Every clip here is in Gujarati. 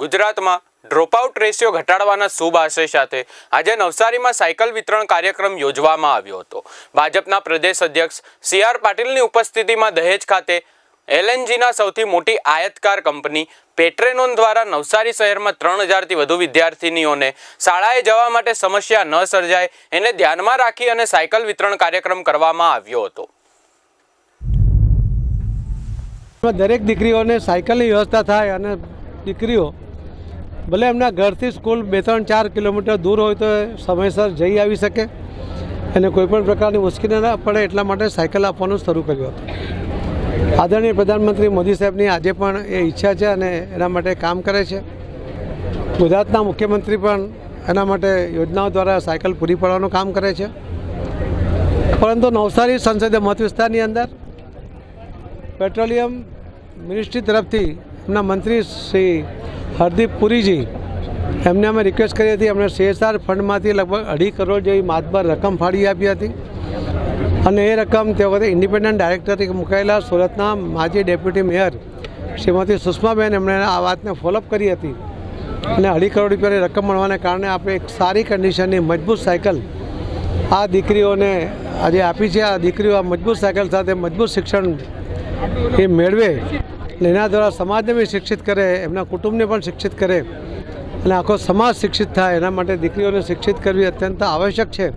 ગુજરાતમાં ડ્રોપઆઉટ રેશિયો ઘટાડવાના શુભ આશય સાથે આજે નવસારીમાં સાયકલ વિતરણ કાર્યક્રમ યોજવામાં આવ્યો હતો। ભાજપના પ્રદેશ અધ્યક્ષ સી.આર. પાટીલની ઉપસ્થિતિમાં દહેજ ખાતે એલએનજીના સૌથી મોટી આયાતકાર કંપની પેટ્રેનોન દ્વારા નવસારી શહેરમાં 3000થી વધુ વિદ્યાર્થીનીઓને શાળાએ જવા માટે સમસ્યા ન સર્જાય એને ધ્યાનમાં રાખી અને સાયકલ વિતરણ કાર્યક્રમ કરવામાં આવ્યો હતો। દરેક દીકરીઓને સાયકલની વ્યવસ્થા થાય અને દીકરીઓ ભલે એમના ઘરથી સ્કૂલ 2-3-4 કિલોમીટર દૂર હોય તો સમયસર જઈ આવી શકે અને કોઈપણ પ્રકારની મુશ્કેલી ન પડે એટલા માટે સાયકલ આપવાનું શરૂ કર્યું હતું। આદરણીય પ્રધાનમંત્રી મોદી સાહેબની આજે પણ એ ઈચ્છા છે અને એના માટે કામ કરે છે। ગુજરાતના મુખ્યમંત્રી પણ એના માટે યોજનાઓ દ્વારા સાયકલ પૂરી પાડવાનું કામ કરે છે। પરંતુ નવસારી સંસદીય મત વિસ્તારની અંદર પેટ્રોલિયમ મિનિસ્ટ્રી તરફથી એમના મંત્રી શ્રી હરદીપ પુરીજી એમને અમે રિક્વેસ્ટ કરી હતી। એમણે CSR ફંડમાંથી લગભગ 2.5 કરોડ જેવી માતબર રકમ ફાળી આપી હતી અને એ રકમ તે વખતે ઇન્ડિપેન્ડન્ટ ડાયરેક્ટર તરીકે મુકાયેલા સુરતના માજી ડેપ્યુટી મેયર શ્રીમતી સુષ્માબેન એમણે આ વાતને ફોલોઅપ કરી હતી અને 2.5 કરોડ રૂપિયાની રકમ મળવાને કારણે આપણે એક સારી કન્ડિશનની મજબૂત સાયકલ આ દીકરીઓને આજે આપી છે। આ દીકરીઓ આ મજબૂત સાયકલ સાથે મજબૂત શિક્ષણ એ મેળવે એના દ્વારા સમાજને બી શિક્ષિત કરે, એમના કુટુંબને પણ શિક્ષિત કરે અને આખો સમાજ શિક્ષિત થાય એના માટે દીકરીઓને શિક્ષિત કરવી અત્યંત આવશ્યક છે।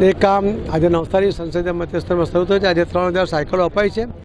એ કામ આજે નવસારી સંસદીય મત વિસ્તારમાં શરૂ થયું છે। આજે 3000 સાયકલો અપાઈ છે।